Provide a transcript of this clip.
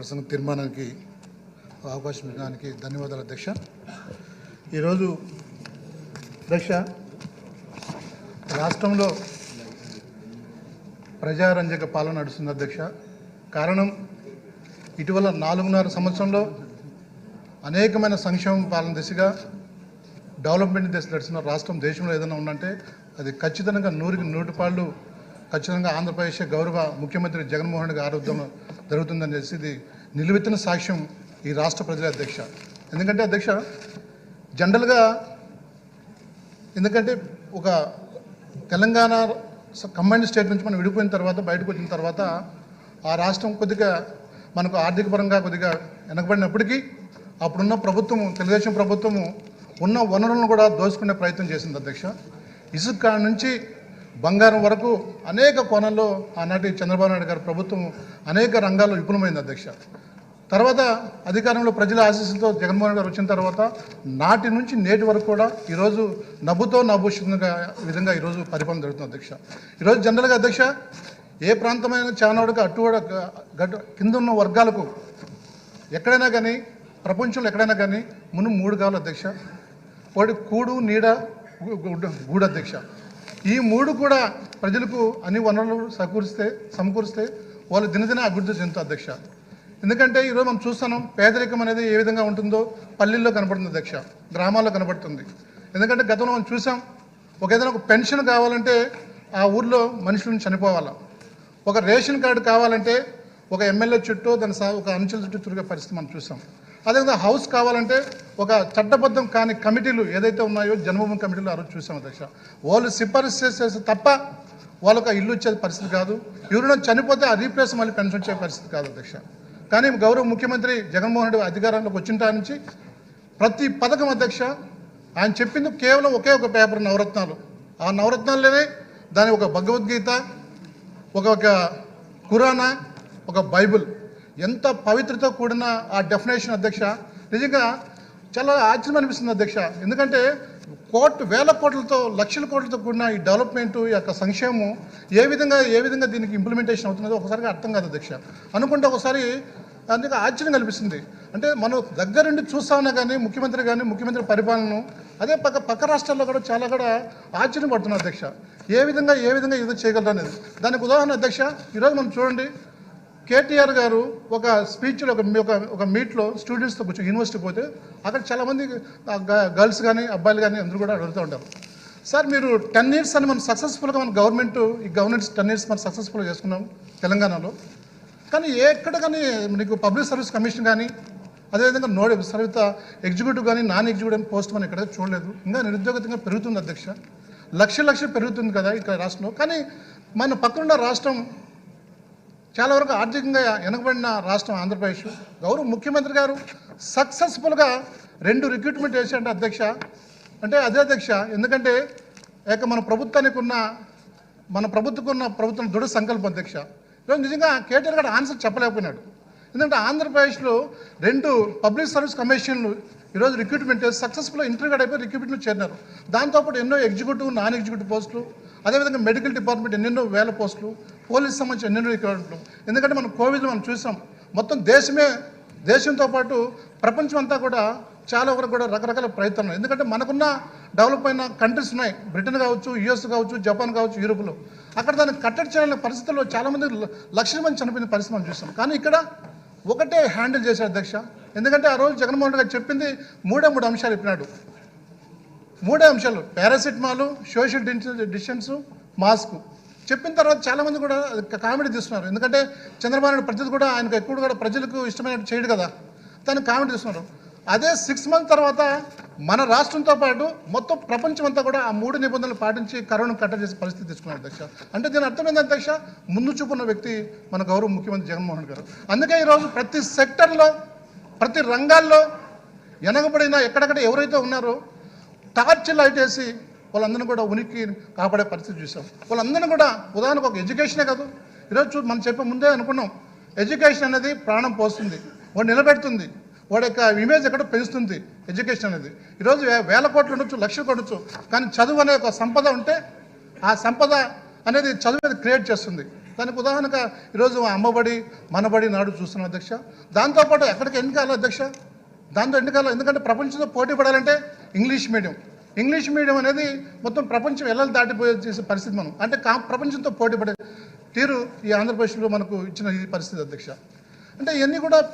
ప్రసంగ తీర్మానానికి అవకాశం ఇవ్వడానికి ధన్యవాదాలు అధ్యక్ష. ఈరోజు అధ్యక్ష రాష్ట్రంలో ప్రజారంజక పాలన నడుస్తుంది అధ్యక్ష. కారణం ఇటీవల 4.5 సంవత్సరంలో అనేకమైన సంక్షేమ పాలన దిశగా డెవలప్మెంట్ దిశ నడుస్తున్న రాష్ట్రం దేశంలో ఏదైనా ఉందంటే అది ఖచ్చితంగా 100కి 100 పాళ్ళు ఖచ్చితంగా ఆంధ్రప్రదేశ్ గౌరవ ముఖ్యమంత్రి జగన్మోహన్ రెడ్డి ఆరోగ్యం జరుగుతుందని చెప్పి ఇది నిలువెత్తిన సాక్ష్యం ఈ రాష్ట్ర ప్రజల అధ్యక్ష. ఎందుకంటే అధ్యక్ష జనరల్గా ఎందుకంటే ఒక తెలంగాణ కంబైన్డ్ స్టేట్ నుంచి మనం విడిపోయిన తర్వాత బయటకు వచ్చిన తర్వాత ఆ రాష్ట్రం కొద్దిగా మనకు ఆర్థిక పరంగా కొద్దిగా వెనకబడినప్పటికీ అప్పుడున్న ప్రభుత్వము తెలుగుదేశం ప్రభుత్వము ఉన్న వనరులను కూడా దోచుకునే ప్రయత్నం చేసింది అధ్యక్ష. ఇసుక నుంచి బంగారం వరకు అనేక కోణాల్లో ఆనాటి చంద్రబాబు నాయుడు గారి ప్రభుత్వం అనేక రంగాల్లో విపులమైంది అధ్యక్ష. తర్వాత అధికారంలో ప్రజల ఆశీస్సులతో జగన్మోహన్ గారు వచ్చిన తర్వాత నాటి నుంచి నేటి వరకు కూడా ఈరోజు నవ్వుతో నవ్వుషంగా విధంగా ఈరోజు పరిపాలన జరుగుతుంది అధ్యక్ష. ఈరోజు జనరల్గా అధ్యక్ష ఏ ప్రాంతమైన చానాడుగా కింద ఉన్న వర్గాలకు ఎక్కడైనా కానీ ప్రపంచంలో ఎక్కడైనా కానీ ముందు 3 కావాలి అధ్యక్ష. ఒకటి కూడు నీడ గూడు అధ్యక్ష. ఈ 3 కూడా ప్రజలకు అన్ని వనరులు సమకూరిస్తే వాళ్ళు దినదిన అభివృద్ధి చెందుతారు అధ్యక్ష. ఎందుకంటే ఈరోజు మనం చూస్తున్నాం పేదరికం అనేది ఏ విధంగా ఉంటుందో పల్లెల్లో కనబడుతుంది అధ్యక్ష, గ్రామాల్లో కనబడుతుంది. ఎందుకంటే గతంలో మనం చూసాం ఏదైనా ఒక పెన్షన్ కావాలంటే ఆ ఊర్లో మనుషులను చనిపోవాలా, ఒక రేషన్ కార్డు కావాలంటే ఒక ఎమ్మెల్యే చుట్టూ దాని ఒక అంచెల చుట్టూ తిరిగే పరిస్థితి మనం చూసాం. అదేవిధంగా హౌస్ కావాలంటే ఒక చట్టబద్ధం కాని కమిటీలు ఏదైతే ఉన్నాయో జన్మభూమి కమిటీలు ఆ రోజు చూసాం అధ్యక్ష. వాళ్ళు సిఫారసు చేసే తప్ప వాళ్ళకు ఇల్లు ఇచ్చే పరిస్థితి కాదు, ఎవరైనా చనిపోతే ఆ రీప్లేస్ మళ్ళీ పెన్షన్ వచ్చే పరిస్థితి కాదు అధ్యక్ష. కానీ గౌరవ ముఖ్యమంత్రి జగన్మోహన్ రెడ్డి అధికారంలోకి వచ్చిన నుంచి ప్రతి పథకం అధ్యక్ష ఆయన చెప్పింది కేవలం ఒకే ఒక పేపర్ నవరత్నాలు. ఆ నవరత్నాల్లోనే దాని ఒక భగవద్గీత, ఒక ఖురానా, ఒక బైబిల్ ఎంత పవిత్రతో కూడిన ఆ డెఫినేషన్ అధ్యక్ష నిజంగా చాలా ఆశ్చర్యం అనిపిస్తుంది అధ్యక్ష. ఎందుకంటే వేల కోట్లతో లక్షల కోట్లతో కూడిన ఈ డెవలప్మెంట్ ఈ యొక్క సంక్షేమం ఏ విధంగా దీనికి ఇంప్లిమెంటేషన్ అవుతున్నదో ఒకసారిగా అర్థం కాదు అధ్యక్ష. అనుకుంటే ఒకసారి అందుకే ఆశ్చర్యం కనిపిస్తుంది. అంటే మనం దగ్గరుండి చూస్తా ఉన్నా కానీ ముఖ్యమంత్రి పరిపాలనను అదే పక్క రాష్ట్రాల్లో కూడా చాలా కూడా ఆశ్చర్యం పడుతున్నాం అధ్యక్ష. ఏ విధంగా ఏదో చేయగలరు అనేది దానికి ఉదాహరణ అధ్యక్ష. ఈరోజు మనం చూడండి కేటీఆర్ గారు ఒక స్పీచ్లో ఒక మీట్లో స్టూడెంట్స్తో కూర్చొని యూనివర్సిటీకి పోతే అక్కడ చాలామంది గర్ల్స్ కానీ అబ్బాయిలు కానీ అందరూ కూడా అడుగుతూ ఉంటారు, సార్ మీరు 10 years అని మనం సక్సెస్ఫుల్గా మన గవర్నెన్స్ 10 years మనం సక్సెస్ఫుల్గా చేసుకున్నాం తెలంగాణలో. కానీ ఎక్కడ కానీ మీకు పబ్లిక్ సర్వీస్ కమిషన్ కానీ అదేవిధంగా సర్వీత ఎగ్జిక్యూటివ్ కానీ నాన్ ఎగ్జిక్యూటివ్ పోస్ట్ మనం ఎక్కడ చూడలేదు. ఇంకా నిరుద్యోగతంగా పెరుగుతుంది అధ్యక్ష, లక్షలు పెరుగుతుంది కదా ఇక్కడ రాష్ట్రంలో. కానీ మన పక్కనున్న రాష్ట్రం చాలా వరకు ఆర్థికంగా వెనకబడిన రాష్ట్రం ఆంధ్రప్రదేశ్. గౌరవ ముఖ్యమంత్రి గారు సక్సెస్ఫుల్గా 2 రిక్రూట్మెంట్ చేశారంటే అధ్యక్ష. అంటే అదే అధ్యక్ష, ఎందుకంటే మన ప్రభుత్వం దృఢ సంకల్పం అధ్యక్ష. ఈరోజు నిజంగా కేటీఆర్ గారు ఆన్సర్ చెప్పలేకపోయినాడు. ఎందుకంటే ఆంధ్రప్రదేశ్లో 2 పబ్లిక్ సర్వీస్ కమిషన్లు ఈరోజు రిక్రూట్మెంట్ సక్సెస్ఫుల్గా ఇంటర్వ్యూ అయిపోయి రిక్రూట్మెంట్లో చేరినారు. దాంతోపాటు ఎన్నో ఎగ్జిక్యూటివ్ నాన్ ఎగ్జిక్యూటివ్ పోస్టులు, అదేవిధంగా మెడికల్ డిపార్ట్మెంట్ ఎన్నెన్నో వేల పోస్టులు, పోలీస్ సంబంధించి ఎన్నెన్నో రిక్రూట్మెంట్లు. ఎందుకంటే మనం కోవిడ్లో మనం చూసాం మొత్తం దేశంతో పాటు ప్రపంచం అంతా కూడా చాలా వరకు కూడా రకరకాల ప్రయత్నాలు. ఎందుకంటే మనకున్న డెవలప్ అయిన కంట్రీస్ ఉన్నాయి, బ్రిటన్ కావచ్చు, యుఎస్ కావచ్చు, జపాన్ కావచ్చు, యూరోప్లో. అక్కడ దాన్ని కట్టడి చేయాలనే పరిస్థితుల్లో చాలామంది లక్షల మంది చనిపోయిన పరిస్థితి మనం చూస్తాం. కానీ ఇక్కడ ఒకటే హ్యాండిల్ చేశారు అధ్యక్ష. ఎందుకంటే ఆ రోజు జగన్మోహన్ రెడ్డి గారు చెప్పింది 3 అంశాలు చెప్పినాడు. 3 అంశాలు పారాసిటమాల్, సోషల్ డిస్టెన్స్, మాస్క్ చెప్పిన తర్వాత చాలామంది కూడా కామెడీ తీస్తున్నారు. ఎందుకంటే చంద్రబాబు నాయుడు ప్రజలు కూడా ఆయనకు ఎక్కువ కూడా ప్రజలకు ఇష్టమైనట్టు చేయడు కదా, దాన్ని కామెడీ తీస్తున్నారు. అదే 6 months తర్వాత మన రాష్ట్రంతో పాటు మొత్తం ప్రపంచం అంతా కూడా ఆ 3 నిబంధనలు పాటించి కరోనాను కట్టడి చేసే పరిస్థితి తీసుకున్నారు అధ్యక్ష. అంటే దీని అర్థమైంది అధ్యక్ష, ముందు చూపున్న వ్యక్తి మన గౌరవ ముఖ్యమంత్రి జగన్మోహన్ గారు. అందుకే ఈరోజు ప్రతి సెక్టర్లో ప్రతి రంగాల్లో వెనకబడిన ఎక్కడెక్కడ ఎవరైతే ఉన్నారో టార్చ్ లైట్ వేసి వాళ్ళందరినీ కూడా ఉనికి కాపాడే పరిస్థితి చూసాం. వాళ్ళందరినీ కూడా ఉదాహరణకు ఒక ఎడ్యుకేషనే కాదు, ఈరోజు మనం చెప్పే ముందే అనుకున్నాం ఎడ్యుకేషన్ అనేది ప్రాణం పోస్తుంది, వాడు నిలబెడుతుంది, వాడి యొక్క ఇమేజ్ ఎక్కడ పెంచుతుంది ఎడ్యుకేషన్ అనేది. ఈరోజు వేల కోట్లు ఉండొచ్చు, లక్షలు కొట్టచ్చు, కానీ చదువు అనే ఒక సంపద ఉంటే ఆ సంపద అనేది చదువు క్రియేట్ చేస్తుంది. దానికి ఉదాహరణగా ఈరోజు అమ్మబడి మనబడి నాడు చూస్తున్నాం అధ్యక్ష. దాంతోపాటు ఎక్కడికి ఎన్నికాలి అధ్యక్ష, దాంతో ఎన్నికాలి, ఎందుకంటే ప్రపంచంతో పోటీ పడాలంటే ఇంగ్లీష్ మీడియం అనేది మొత్తం ప్రపంచం ఎలా దాటిపోయే చేసే పరిస్థితి మనం, అంటే ప్రపంచంతో పోటీ పడే తీరు ఈ ఆంధ్రప్రదేశ్లో మనకు ఇచ్చిన ఈ పరిస్థితి అధ్యక్ష. అంటే ఇవన్నీ కూడా